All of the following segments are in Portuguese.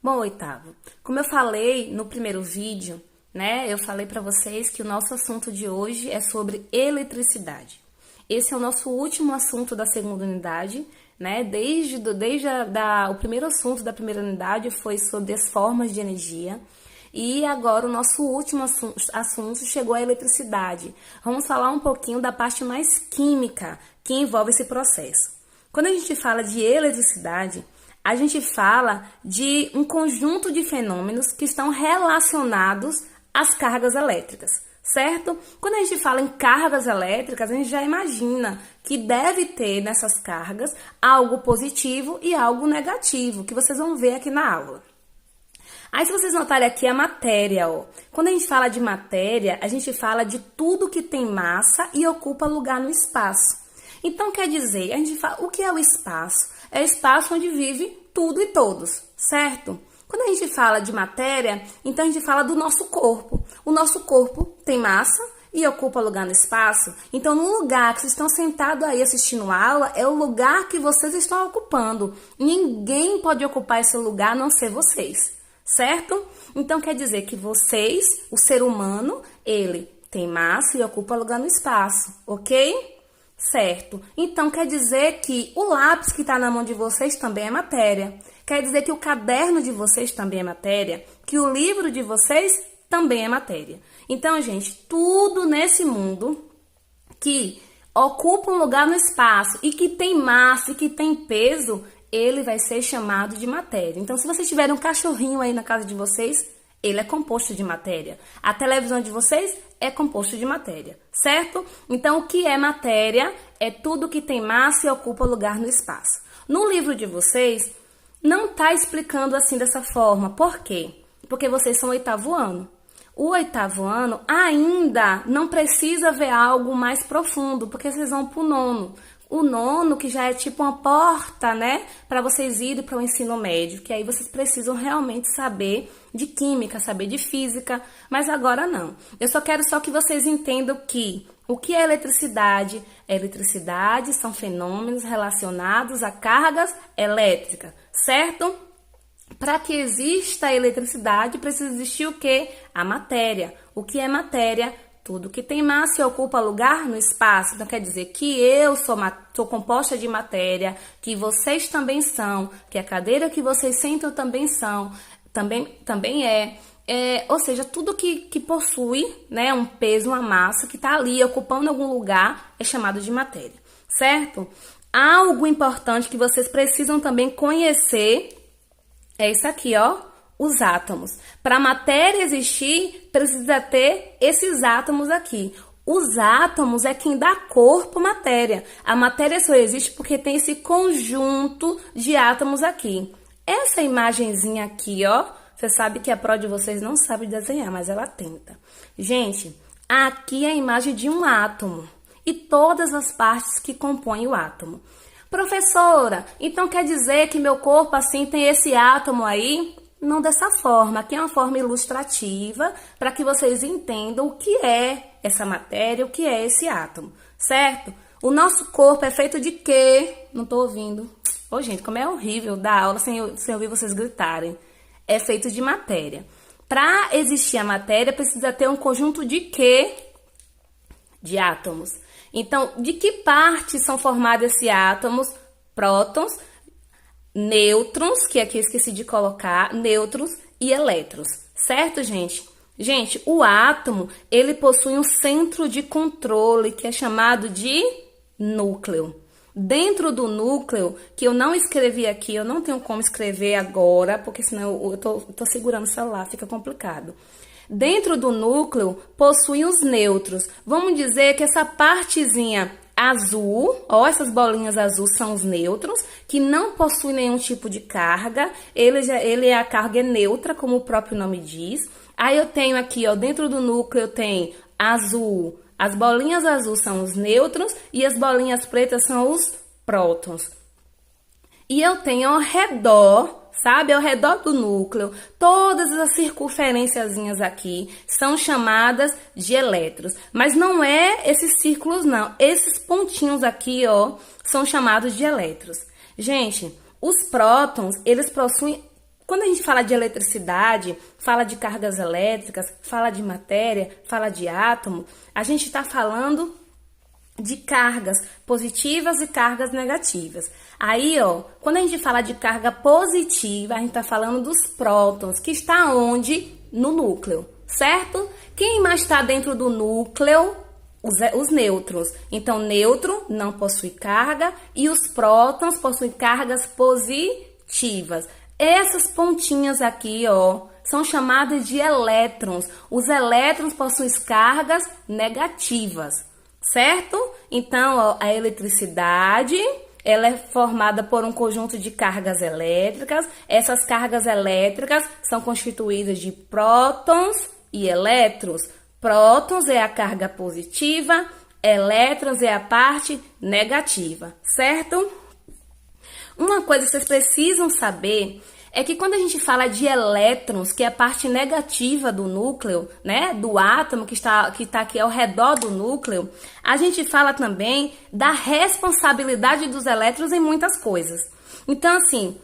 Bom, oitavo, como eu falei no primeiro vídeo, né, eu falei para vocês que o nosso assunto de hoje é sobre eletricidade. Esse é o nosso último assunto da segunda unidade, né, o primeiro assunto da primeira unidade foi sobre as formas de energia. E agora o nosso último assunto chegou à eletricidade. Vamos falar um pouquinho da parte mais química que envolve esse processo. Quando a gente fala de eletricidade, a gente fala de um conjunto de fenômenos que estão relacionados às cargas elétricas, certo? Quando a gente fala em cargas elétricas, a gente já imagina que deve ter nessas cargas algo positivo e algo negativo, que vocês vão ver aqui na aula. Aí, se vocês notarem aqui a matéria, ó. Quando a gente fala de matéria, a gente fala de tudo que tem massa e ocupa lugar no espaço. Então, quer dizer, a gente fala, o que é o espaço? É o espaço onde vive tudo e todos, certo? Quando a gente fala de matéria, então a gente fala do nosso corpo. O nosso corpo tem massa e ocupa lugar no espaço. Então, no lugar que vocês estão sentados aí assistindo a aula, é o lugar que vocês estão ocupando. Ninguém pode ocupar esse lugar a não ser vocês, certo? Então, quer dizer que vocês, o ser humano, ele tem massa e ocupa lugar no espaço, ok? Certo. Então, quer dizer que o lápis que está na mão de vocês também é matéria. Quer dizer que o caderno de vocês também é matéria. Que o livro de vocês também é matéria. Então, gente, tudo nesse mundo que ocupa um lugar no espaço e que tem massa e que tem peso, ele vai ser chamado de matéria. Então, se vocês tiverem um cachorrinho aí na casa de vocês, ele é composto de matéria. A televisão de vocês é composto de matéria, certo? Então, o que é matéria é tudo que tem massa e ocupa lugar no espaço. No livro de vocês, não está explicando assim dessa forma. Por quê? Porque vocês são oitavo ano. O oitavo ano ainda não precisa ver algo mais profundo, porque vocês vão para o nono. O nono, que já é tipo uma porta, né, para vocês irem para o ensino médio, que aí vocês precisam realmente saber de química, saber de física, mas agora não. Eu só quero que vocês entendam que o que é eletricidade? Eletricidade são fenômenos relacionados a cargas elétricas, certo? Para que exista a eletricidade, precisa existir o quê? A matéria. O que é matéria? Tudo que tem massa e ocupa lugar no espaço. Então, quer dizer que eu sou composta de matéria, que vocês também são, que a cadeira que vocês sentam também são, também é. Ou seja, tudo que possui, né, um peso, uma massa, que está ali ocupando algum lugar, é chamado de matéria, certo? Algo importante que vocês precisam também conhecer é isso aqui, ó. Os átomos. Para a matéria existir, precisa ter esses átomos aqui. Os átomos é quem dá corpo à matéria. A matéria só existe porque tem esse conjunto de átomos aqui. Essa imagenzinha aqui, ó, você sabe que a pró de vocês não sabe desenhar, mas ela tenta. Gente, aqui é a imagem de um átomo e todas as partes que compõem o átomo. Professora, então quer dizer que meu corpo assim tem esse átomo aí? Não dessa forma, aqui é uma forma ilustrativa para que vocês entendam o que é essa matéria, o que é esse átomo, certo? O nosso corpo é feito de quê? Não tô ouvindo. Ô, gente, como é horrível dar aula sem ouvir vocês gritarem. É feito de matéria. Para existir a matéria, precisa ter um conjunto de quê? De átomos. Então, de que partes são formados esses átomos? Prótons, nêutrons, que aqui eu esqueci de colocar, nêutrons e elétrons, certo, gente? Gente, o átomo, ele possui um centro de controle, que é chamado de núcleo. Dentro do núcleo, que eu não escrevi aqui, eu não tenho como escrever agora, porque senão eu tô segurando o celular, fica complicado. Dentro do núcleo, possui os nêutrons. Vamos dizer que essa partezinha azul, ó, essas bolinhas azuis são os nêutrons, que não possuem nenhum tipo de carga, a carga é neutra, como o próprio nome diz. Aí eu tenho aqui, ó, dentro do núcleo eu tenho azul, as bolinhas azuis são os nêutrons e as bolinhas pretas são os prótons. E eu tenho ao redor, sabe, ao redor do núcleo, todas as circunferênciazinhas aqui são chamadas de elétrons. Mas não é esses círculos, não. Esses pontinhos aqui, ó, são chamados de elétrons. Gente, os prótons, eles possuem Quando a gente fala de eletricidade, fala de cargas elétricas, fala de matéria, fala de átomo, a gente está falando de cargas positivas e cargas negativas. Aí, ó, quando a gente fala de carga positiva, a gente está falando dos prótons, que está onde? No núcleo, certo? Quem mais está dentro do núcleo? Os nêutrons. Então, nêutron não possui carga e os prótons possuem cargas positivas. Essas pontinhas aqui, ó, são chamadas de elétrons. Os elétrons possuem cargas negativas, certo? Então, ó, a eletricidade, ela é formada por um conjunto de cargas elétricas. Essas cargas elétricas são constituídas de prótons e elétrons. Prótons é a carga positiva, elétrons é a parte negativa, certo? Uma coisa que vocês precisam saber é que quando a gente fala de elétrons, que é a parte negativa do núcleo, né, do átomo que está aqui ao redor do núcleo, a gente fala também da responsabilidade dos elétrons em muitas coisas. Então, assim,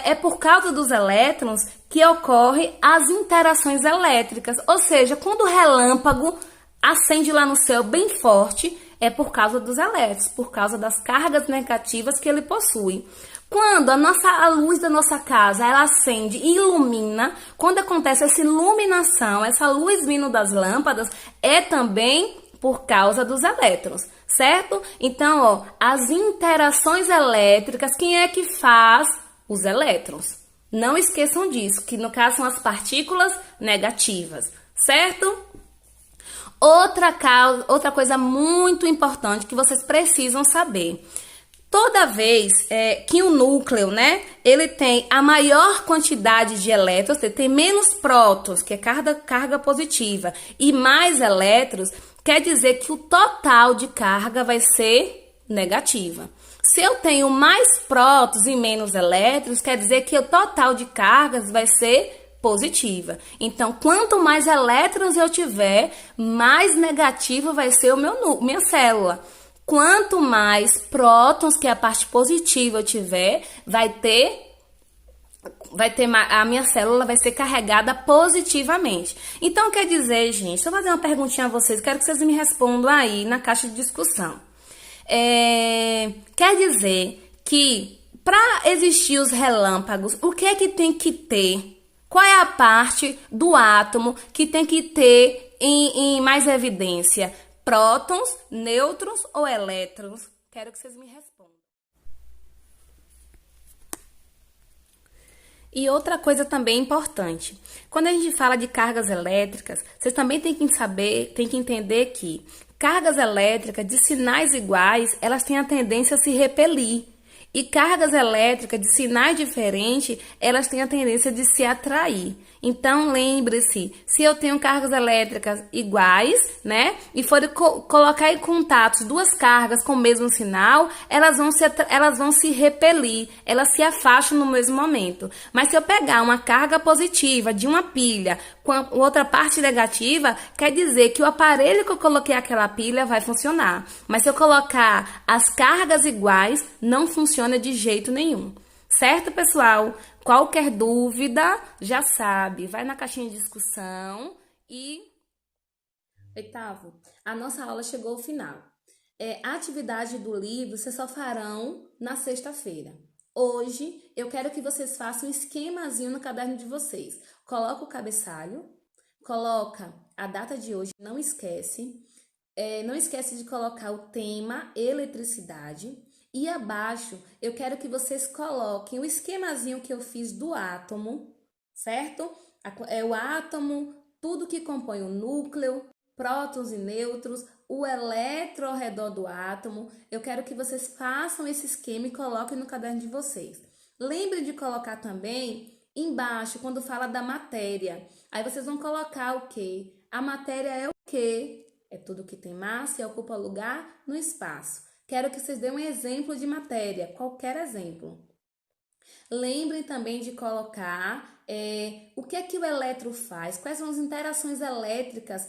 é por causa dos elétrons que ocorrem as interações elétricas, ou seja, quando o relâmpago acende lá no céu bem forte, é por causa dos elétrons, por causa das cargas negativas que ele possui. Quando a luz da nossa casa ela acende e ilumina, quando acontece essa iluminação, essa luz vindo das lâmpadas, é também por causa dos elétrons, certo? Então, ó, as interações elétricas, quem é que faz? Os elétrons. Não esqueçam disso, que no caso são as partículas negativas, certo? Outra coisa muito importante que vocês precisam saber. Toda vez que o núcleo, né, ele tem a maior quantidade de elétrons, ele tem menos prótons, que é carga positiva, e mais elétrons, quer dizer que o total de carga vai ser negativa. Se eu tenho mais prótons e menos elétrons, quer dizer que o total de cargas vai ser positiva. Então, quanto mais elétrons eu tiver, mais negativo vai ser minha célula. Quanto mais prótons, que é a parte positiva, eu tiver, a minha célula vai ser carregada positivamente. Então, quer dizer, gente, deixa eu fazer uma perguntinha a vocês, quero que vocês me respondam aí na caixa de discussão. Quer dizer que para existir os relâmpagos, o que é que tem que ter? Qual é a parte do átomo que tem que ter em mais evidência? Prótons, nêutrons ou elétrons? Quero que vocês me respondam. E outra coisa também importante, quando a gente fala de cargas elétricas, vocês também têm que entender que cargas elétricas de sinais iguais, elas têm a tendência a se repelir. E cargas elétricas de sinais diferentes, elas têm a tendência de se atrair. Então, lembre-se, se eu tenho cargas elétricas iguais, né, e for colocar em contato duas cargas com o mesmo sinal, elas vão se repelir, elas se afastam no mesmo momento. Mas se eu pegar uma carga positiva de uma pilha com a outra parte negativa, quer dizer que o aparelho que eu coloquei aquela pilha vai funcionar. Mas se eu colocar as cargas iguais, não funciona de jeito nenhum. Certo, pessoal? Qualquer dúvida, já sabe, vai na caixinha de discussão e... Oitavo, a nossa aula chegou ao final. A atividade do livro vocês só farão na sexta-feira. Hoje, eu quero que vocês façam um esquemazinho no caderno de vocês. Coloca o cabeçalho, coloca a data de hoje, não esquece. Não esquece de colocar o tema eletricidade. E abaixo, eu quero que vocês coloquem o esquemazinho que eu fiz do átomo, certo? O átomo, tudo que compõe o núcleo, prótons e nêutrons, o elétron ao redor do átomo. Eu quero que vocês façam esse esquema e coloquem no caderno de vocês. Lembrem de colocar também embaixo, quando fala da matéria. Aí vocês vão colocar o quê? A matéria é o quê? É tudo que tem massa e ocupa lugar no espaço. Quero que vocês deem um exemplo de matéria, qualquer exemplo. Lembrem também de colocar o que é que o elétron faz, quais são as interações elétricas